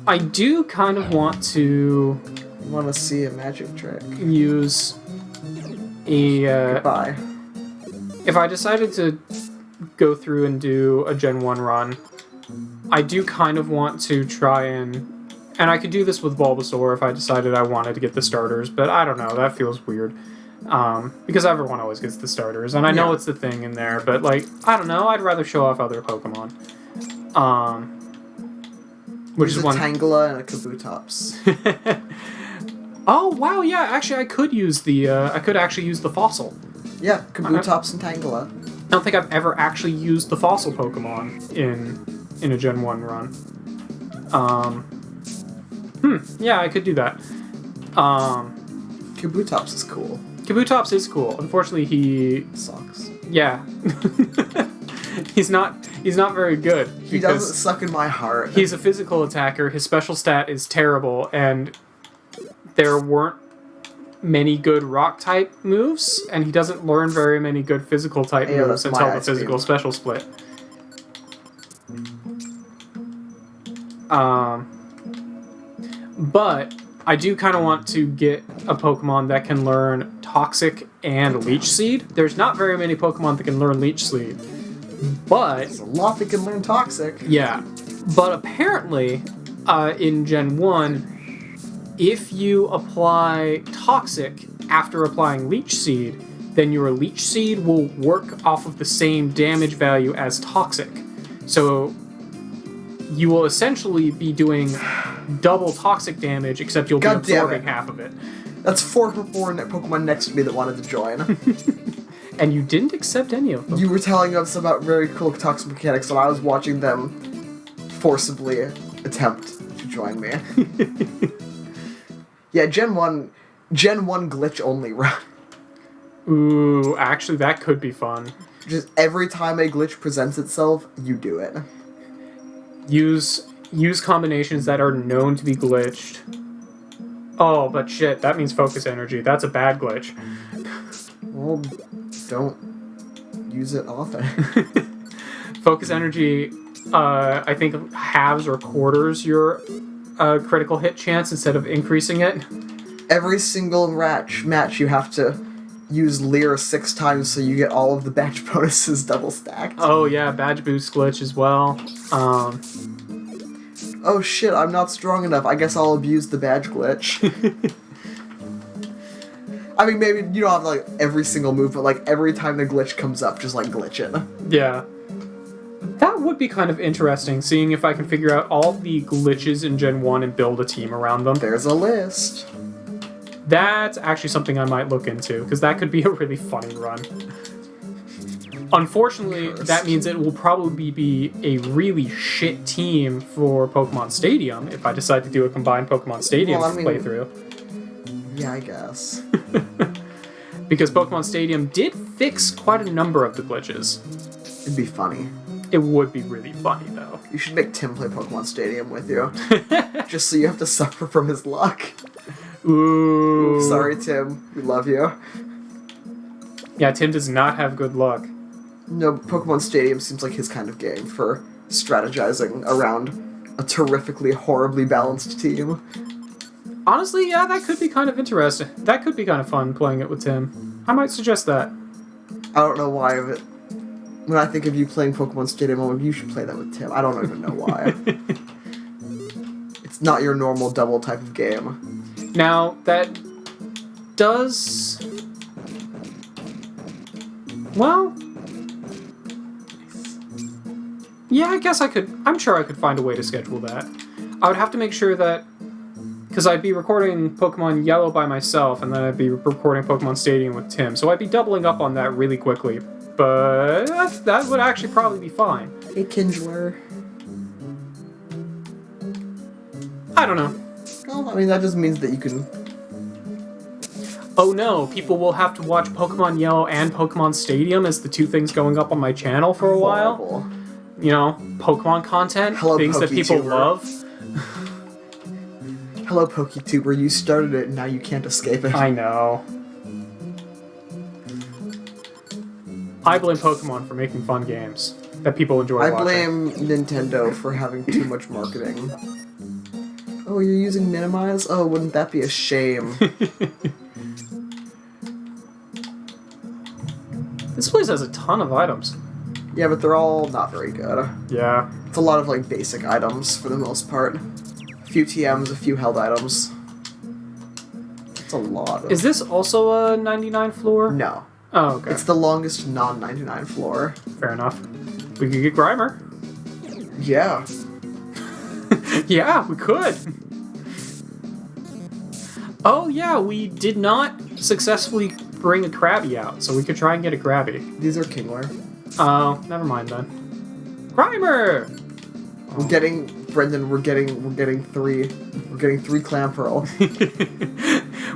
I do kind of want to You want to see a magic trick? use a... Goodbye. if I decided to go through and do a Gen 1 run, I do kind of want to try and I could do this with Bulbasaur if I decided I wanted to get the starters, but I don't know, that feels weird. Because everyone always gets the starters, and I know it's the thing in there, but, like, I don't know, I'd rather show off other Pokemon. Which is one... Tangela and a Kabutops. Oh, wow, yeah, actually, I could use the, I could actually use the fossil. Yeah, Kabutops and Tangela. I don't think I've ever actually used the fossil Pokemon in a Gen 1 run. Yeah, I could do that. Kabutops is cool. Kabutops is cool. Unfortunately, he sucks. Yeah. he's not very good. He doesn't suck in my heart. He's a physical attacker. His special stat is terrible, and there weren't many good rock type moves, and he doesn't learn very many good physical type moves until the physical special split. But I do kind of want to get a Pokemon that can learn Toxic and Leech Seed. There's not very many Pokemon that can learn Leech Seed, but there's a lot that can learn Toxic. Yeah, but apparently, in Gen 1, if you apply Toxic after applying Leech Seed, then your Leech Seed will work off of the same damage value as Toxic. So you will essentially be doing double Toxic damage, except you'll be absorbing half of it. That's 4 Pokemon next to me that wanted to join. And you didn't accept any of them. You were telling us about very cool Toxic mechanics, and I was watching them forcibly attempt to join me. Yeah, Gen 1 glitch only run. Ooh, actually that could be fun. Just every time a glitch presents itself, you do it. Use combinations that are known to be glitched. Oh, but shit, that means focus energy. That's a bad glitch. Well, don't use it often. Focus energy, I think, halves or quarters your critical hit chance instead of increasing it. Every single match you have to use Leer 6 times so you get all of the badge bonuses double stacked. Oh yeah, badge boost glitch as well. Oh shit, I'm not strong enough. I guess I'll abuse the badge glitch. I mean, maybe you don't have, like, every single move, but, like, every time the glitch comes up, just, like, glitch it. Yeah. That would be kind of interesting, seeing if I can figure out all the glitches in Gen 1 and build a team around them. There's a list. That's actually something I might look into, because that could be a really funny run. Unfortunately, that means it will probably be a really shit team for Pokemon Stadium if I decide to do a combined Pokemon Stadium playthrough. Yeah, I guess. Because Pokemon Stadium did fix quite a number of the glitches. It'd be funny. It would be really funny, though. You should make Tim play Pokemon Stadium with you. Just so you have to suffer from his luck. Ooh. Sorry, Tim. We love you. Yeah, Tim does not have good luck. No, Pokemon Stadium seems like his kind of game for strategizing around a terrifically, horribly balanced team. Honestly, yeah, that could be kind of interesting. That could be kind of fun, playing it with Tim. I might suggest that. I don't know why of it. When I think of you playing Pokemon Stadium, I'm like, you should play that with Tim. I don't even know why. It's not your normal double type of game. Now, that does... Well... Yeah, I guess I could... I'm sure I could find a way to schedule that. I would have to make sure that... Because I'd be recording Pokemon Yellow by myself, and then I'd be recording Pokemon Stadium with Tim, so I'd be doubling up on that really quickly. But that would actually probably be fine. Hey, Kindler. I don't know. Well, I mean, that just means that you can... Oh no, people will have to watch Pokemon Yellow and Pokemon Stadium as the two things going up on my channel for a while. You know, Pokemon content, things that people love. Hello, PokeTuber. You started it, and now you can't escape it. I know. I blame Pokemon for making fun games that people enjoy watching. I blame Nintendo for having too much marketing. Oh, you're using minimize? Oh, wouldn't that be a shame? This place has a ton of items. Yeah, but they're all not very good. Yeah. It's a lot of, like, basic items for the most part. A few TMs, a few held items. It's a lot of... Is this also a 99 floor? No. Oh, okay. It's the longest non-99 floor. Fair enough. We could get Grimer. Yeah. Yeah, we could. Oh, yeah, we did not successfully bring a Krabby out, so we could try and get a Krabby. These are Kingler. Oh, never mind then. Grimer! We're getting... Brendan, we're getting 3. We're getting 3 Clamperl.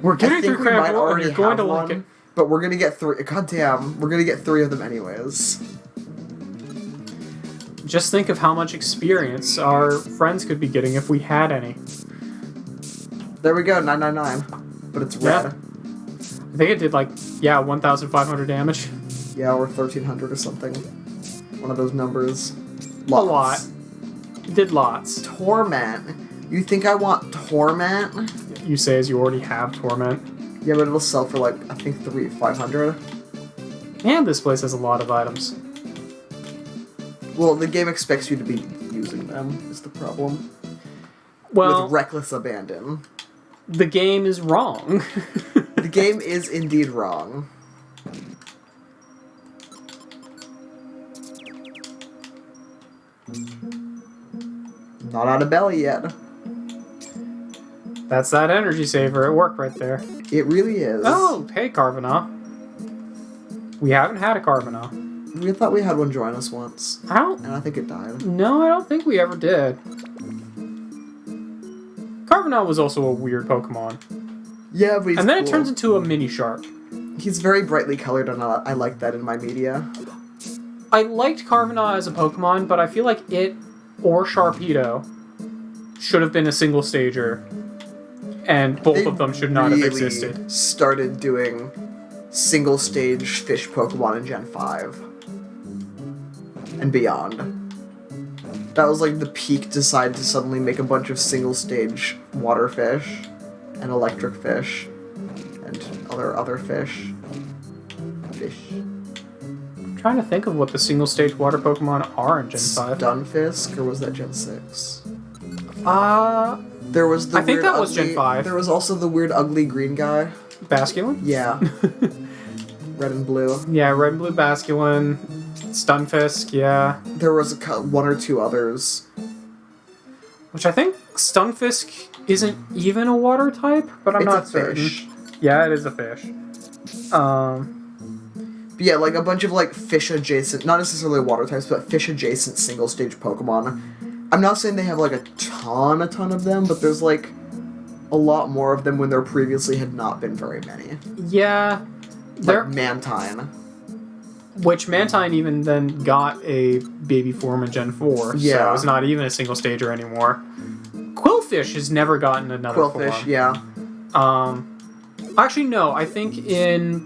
We're getting through we might Krabby, and already you're going have to one, like it. but we're gonna get 3. God damn, we're gonna get 3 of them anyways. Just think of how much experience our friends could be getting if we had any. There we go, 999. But it's red. Yeah. I think it did 1,500 damage. Yeah, or 1,300 or something. One of those numbers. A lot. It did lots. Torment. You think I want Torment? You say as you already have Torment. Yeah, but it'll sell for I think 500. And this place has a lot of items. Well, the game expects you to be using them, is the problem. Well, with reckless abandon. The game is wrong. The game is indeed wrong. Not out of belly yet. That's that energy saver at work right there. It really is. Oh, hey, Carvana. We haven't had a Carvana. We thought we had one join us once. And I think it died. No, I don't think we ever did. Carvana was also a weird Pokemon. Yeah, but he's And then cool. it turns into a mini shark. He's very brightly colored, and I like that in my media. I liked Carvana as a Pokemon, but I feel like it or Sharpedo should have been a single stager. And both of them should not have existed. Started doing single stage fish Pokemon in Gen 5. And beyond. That was like the peak decide to suddenly make a bunch of single stage water fish and electric fish and other fish. I'm trying to think of what the single stage water Pokemon are in Gen 5. Stunfisk, or was that Gen 6? There was the I think weird, that was ugly, Gen 5. There was also the weird ugly green guy. Basculin? Yeah. Red and blue. Yeah, red and blue Basculin. Stunfisk, yeah. There was one or two others. Which I think Stunfisk isn't even a water type, but I'm not certain. Fish. Yeah, it is a fish. But yeah, like a bunch of fish adjacent, not necessarily water types, but fish adjacent single stage Pokemon. I'm not saying they have a ton of them, but there's a lot more of them when there previously had not been very many. Yeah. Mantine. Which Mantine even then got a baby form in Gen 4, Yeah. so it's not even a single stager anymore. Quillfish has never gotten another Quillfish, form. yeah. Actually, no, I think in,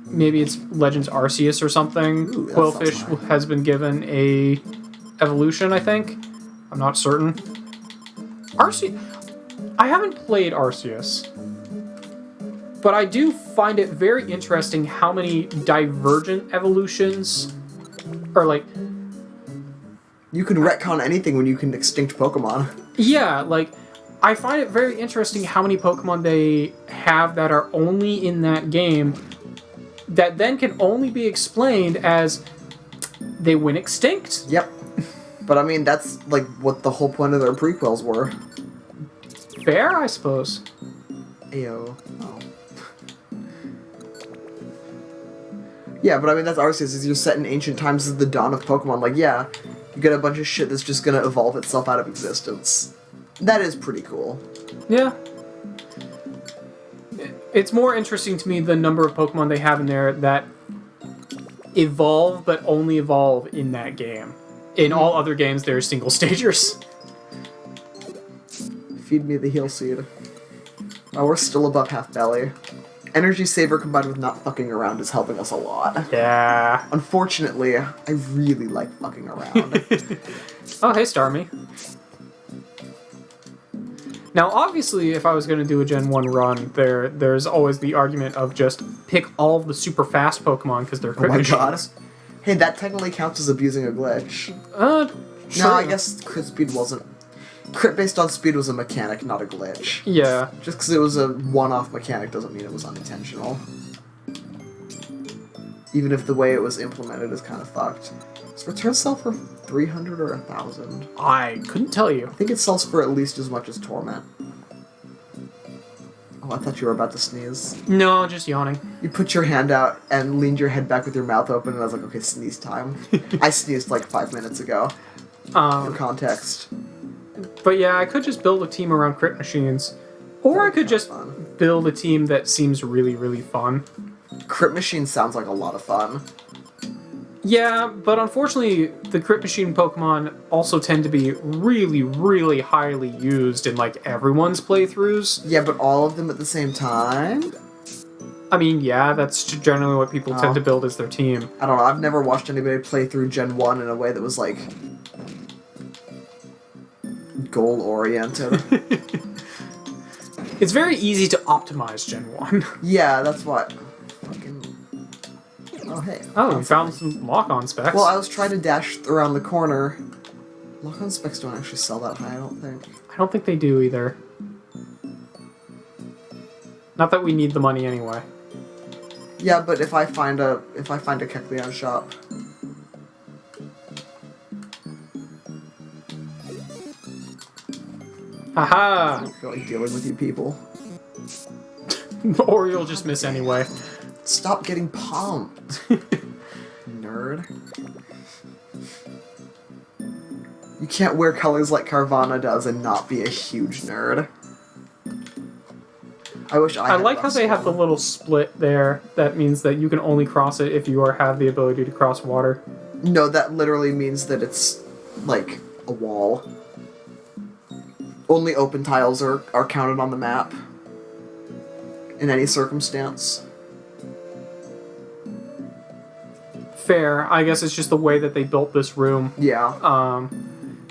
maybe it's Legends Arceus or something, Ooh, that Quillfish sounds nice. has been given a evolution, I think. I'm not certain. I haven't played Arceus, but I do find it very interesting how many divergent evolutions are You can retcon anything when you can extinct Pokemon. yeah, I find it very interesting how many Pokemon they have that are only in that game that then can only be explained as they went extinct. Yep. But I mean, that's what the whole point of their prequels were. Fair, I suppose. Ayo. Oh. Yeah, but I mean, that's Arceus, is you're set in ancient times as the dawn of Pokemon. Yeah, you get a bunch of shit that's just gonna evolve itself out of existence. That is pretty cool. Yeah. It's more interesting to me the number of Pokemon they have in there that evolve, but only evolve in that game. In all other games, they're single stagers. Feed me the heal seed. Oh, we're still above half belly. Energy saver combined with not fucking around is helping us a lot. Yeah. Unfortunately, I really like fucking around. Oh, hey, Starmie. Now, obviously, if I was going to do a Gen 1 run, there's always the argument of just pick all of the super fast Pokemon because they're crit machines. God. Hey, that technically counts as abusing a glitch. True. No, I guess crit speed wasn't. Crit based on speed was a mechanic, not a glitch. Yeah. Just because it was a one-off mechanic doesn't mean it was unintentional. Even if the way it was implemented is kind of fucked. Does return sell for 300 or 1,000? I couldn't tell you. I think it sells for at least as much as Torment. Oh, I thought you were about to sneeze. No, just yawning. You put your hand out and leaned your head back with your mouth open, and I was like, okay, sneeze time. I sneezed like 5 minutes ago. For context. But yeah, I could just build a team around crit machines. Or I could just build a team that seems really, really fun. Crit machine sounds like a lot of fun. Yeah, but unfortunately, the crit machine Pokemon also tend to be really, really highly used in, like, everyone's playthroughs. Yeah, but all of them at the same time? I mean, yeah, that's generally what people tend to build as their team. I don't know, I've never watched anybody play through Gen 1 in a way that was, like, goal-oriented. It's very easy to optimize Gen 1. Yeah, that's what... Fucking... Oh, hey. Oh, we found some lock-on specs. Well, I was trying to dash around the corner. Lock-on specs don't actually sell that high, I don't think. I don't think they do either. Not that we need the money anyway. Yeah, but if I find a Kecleon shop... Aha! I don't feel like dealing with you people. Or you'll just miss anyway. Stop getting pumped, nerd. You can't wear colors like Carvana does and not be a huge nerd. I wish I like how they have the little split there. That means that you can only cross it if you have the ability to cross water. No, that literally means that it's, like, a wall. Only open tiles are counted on the map. In any circumstance. Fair. I guess it's just the way that they built this room. Yeah.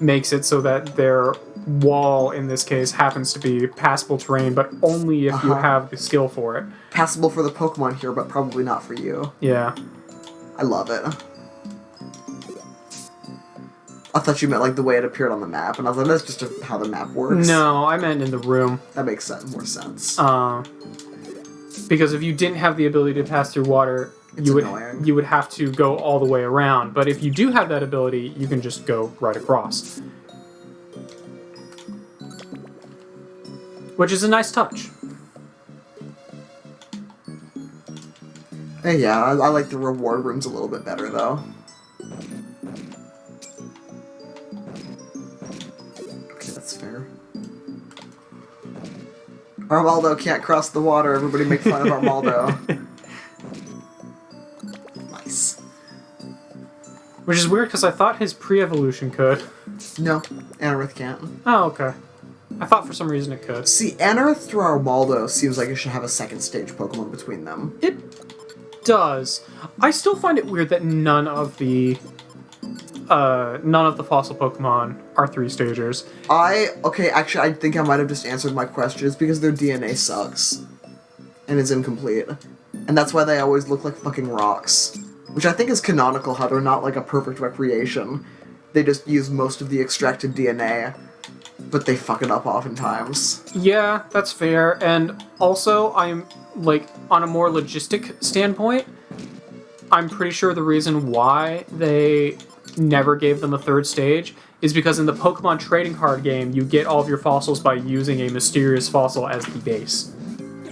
Makes it so that their wall, in this case, happens to be passable terrain, but only if you have the skill for it. Passable for the Pokemon here, but probably not for you. Yeah. I love it. I thought you meant like the way it appeared on the map, and I was like, that's just how the map works. No, I meant in the room. That makes more sense. Because if you didn't have the ability to pass through water, you would have to go all the way around. But if you do have that ability, you can just go right across. Which is a nice touch. Hey, yeah, I like the reward rooms a little bit better, though. Okay, that's fair. Armaldo can't cross the water. Everybody make fun of Armaldo. Nice. Which is weird, because I thought his pre-evolution could. No, Anorith can't. Oh, okay. I thought for some reason it could. See, Anorith through Armaldo seems like it should have a second stage Pokemon between them. It does. I still find it weird that none of the fossil Pokemon are 3-stagers. Okay, actually, I think I might have just answered my question. It's because their DNA sucks. And is incomplete. And that's why they always look like fucking rocks. Which I think is canonical, how they're not like a perfect recreation. They just use most of the extracted DNA, but they fuck it up oftentimes. Yeah, that's fair. And also, I'm, like, on a more logistic standpoint, I'm pretty sure the reason why they never gave them a 3rd stage is because in the Pokemon trading card game, you get all of your fossils by using a mysterious fossil as the base.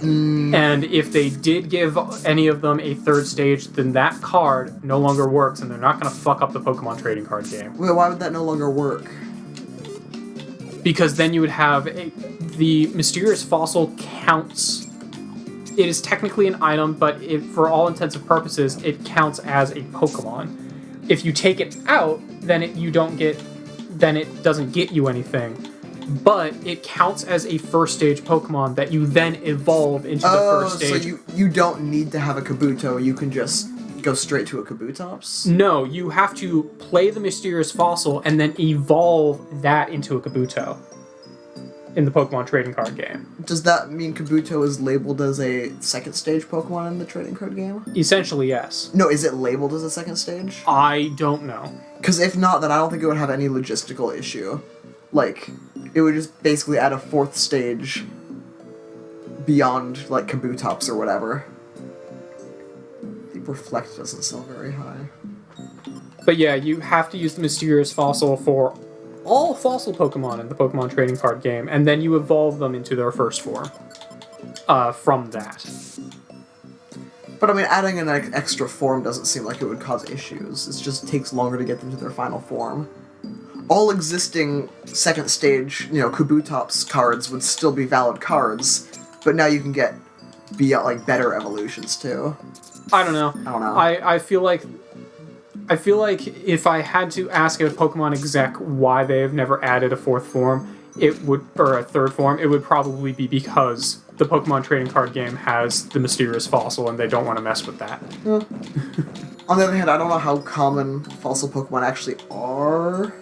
And if they did give any of them a 3rd stage, then that card no longer works, and they're not going to fuck up the Pokemon trading card game. Wait, why would that no longer work? Because then you would have the mysterious fossil counts. It is technically an item, but for all intents and purposes, it counts as a Pokemon. If you take it out, then it doesn't get you anything. But it counts as a 1st stage Pokemon that you then evolve into the 1st stage. So you don't need to have a Kabuto, you can just go straight to a Kabutops? No, you have to play the mysterious fossil and then evolve that into a Kabuto. in the Pokemon trading card game. Does that mean Kabuto is labeled as a second stage Pokemon in the trading card game? Essentially, yes. No, is it labeled as a second stage? I don't know. Because if not, then I don't think it would have any logistical issue. Like, it would just basically add a fourth stage beyond, like, Kabutops or whatever. I think Reflect doesn't sell very high. But yeah, you have to use the Mysterious Fossil for all fossil Pokemon in the Pokemon trading card game, and then you evolve them into their first form. From that. But I mean, adding an extra form doesn't seem like it would cause issues. It just takes longer to get them to their final form. All existing second stage, Kabutops cards would still be valid cards, but now you can get better evolutions too. I don't know. I feel like if I had to ask a Pokemon exec why they have never added a fourth form, or a third form, it would probably be because the Pokemon trading card game has the Mysterious Fossil and they don't want to mess with that. Yeah. On the other hand, I don't know how common fossil Pokemon actually are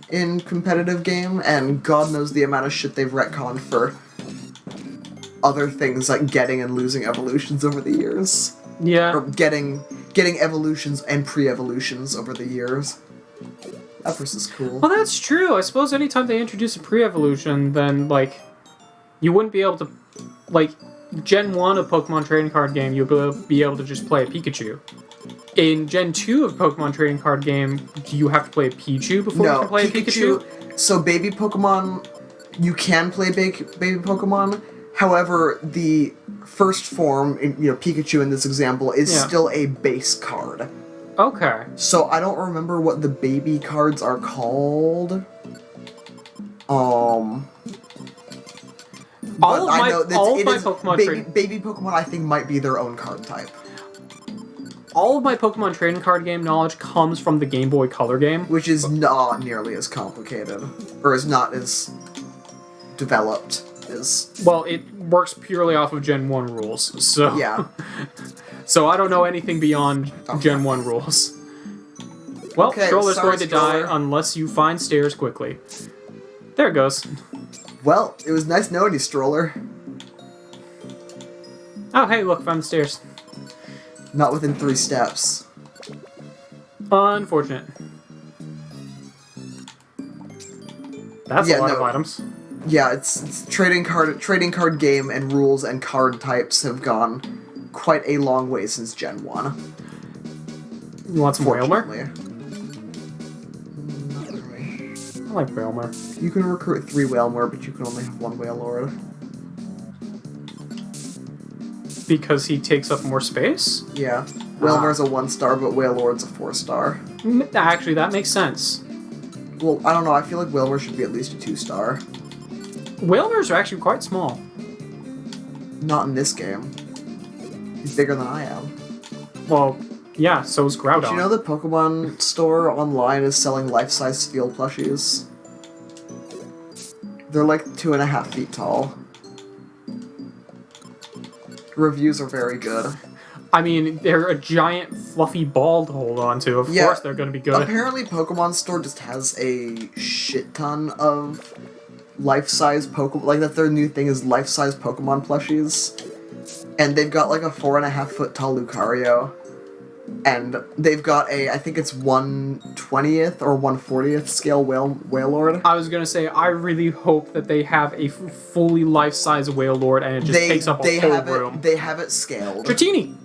in competitive game, and God knows the amount of shit they've retconned for other things like getting and losing evolutions over the years. Yeah. Or getting evolutions and pre-evolutions over the years. That person's cool. Well, that's true. I suppose anytime they introduce a pre-evolution, then, like, you wouldn't be able to, like, Gen 1 of Pokemon Trading Card game, you'll be able to just play a Pikachu. In Gen 2 of Pokemon Trading Card game, do you have to play a Pichu before you can play a Pikachu? So baby Pokemon, you can play baby Pokemon. However, the first form, Pikachu in this example, is still a base card. Okay. So I don't remember what the baby cards are called. Baby Pokemon, I think, might be their own card type. All of my Pokemon trading card game knowledge comes from the Game Boy Color game. Which is not nearly as complicated. Or is not as developed as... Well, it works purely off of Gen 1 rules, so... Yeah. So I don't know anything beyond Gen 1 rules. Well, okay, Stroller's sorry, going to die unless you find stairs quickly. There it goes. Well, it was nice knowing you, Stroller. Oh, hey, look, found the stairs. Not within 3 steps. Unfortunate. That's a lot of items. Yeah, it's trading card game, and rules and card types have gone quite a long way since Gen 1. You want some Whalmer? Not really. I like Whalmer. You can recruit 3 Whalmer, but you can only have 1 Wailord. Because he takes up more space? Yeah. Whalmer's a 1-star, but Wailord's a 4-star. Actually, that makes sense. Well, I don't know, I feel like Whalmer should be at least a 2-star. Whalmers are actually quite small. Not in this game. He's bigger than I am. Well, yeah, so is Groudon. Did you know the Pokemon store online is selling life-size Steel plushies? They're like 2.5 feet tall. Reviews are very good. I mean, they're a giant fluffy ball to hold on to. Of course they're going to be good. Apparently Pokemon Store just has a shit ton of life-size Pokemon. Like, that's their new thing is life-size Pokemon plushies. And they've got like a 4.5 foot tall Lucario. And they've got I think it's 1/20th or 1/40th scale Wailord. I was going to say, I really hope that they have a fully life-size Wailord and it just takes up a whole room. They have it scaled. Dratini!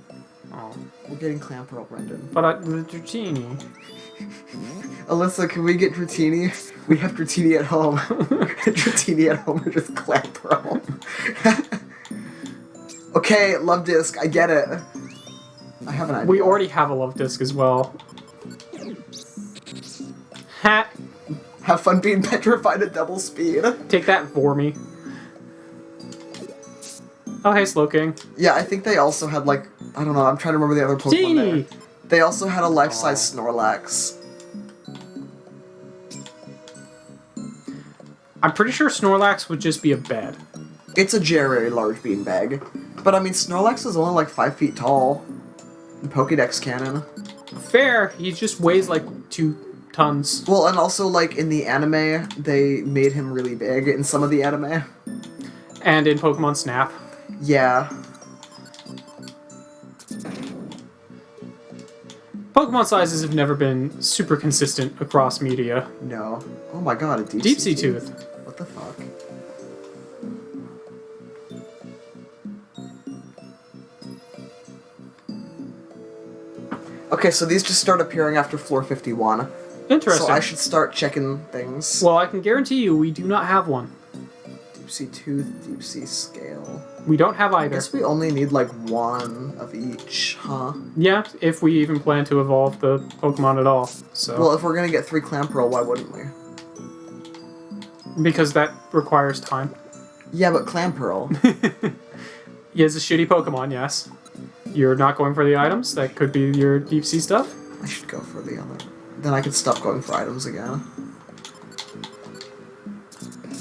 Oh. We're getting Clamperl, Brendan. But the Dratini... Alyssa, can we get Dratini? We have Dratini at home. Dratini at home are just Clamperl. Okay, Love Disc, I get it. I have an idea. We already have a Love Disc as well. Ha! Have fun being petrified at double speed. Take that for me. Oh, hey, Slowking. Yeah, I think they also had, like, I don't know, I'm trying to remember the other Pokemon there. They also had a life-size Snorlax. I'm pretty sure Snorlax would just be a bed. It's a very large beanbag. But, I mean, Snorlax is only, like, 5 feet tall. In Pokédex canon. Fair, he just weighs, like, 2 tons. Well, and also, like, in the anime, they made him really big in some of the anime. And in Pokemon Snap. Yeah. Pokemon sizes have never been super consistent across media. No. Oh my god, a Deep Sea Tooth. What the fuck? Okay, so these just start appearing after floor 51. Interesting. So I should start checking things. Well, I can guarantee you we do not have one. Deep Sea Tooth, Deep Sea Scale. We don't have I either. guess we only need like one of each, huh? Yeah, if we even plan to evolve the Pokemon at all. So Well, if we're gonna get 3 Clamperl, why wouldn't we? because that requires time. Yeah, but Clamperl. He is a shitty Pokemon, yes. You're not going for the items? That could be your Deep Sea stuff? I should go for the other. Then I could stop going for items again.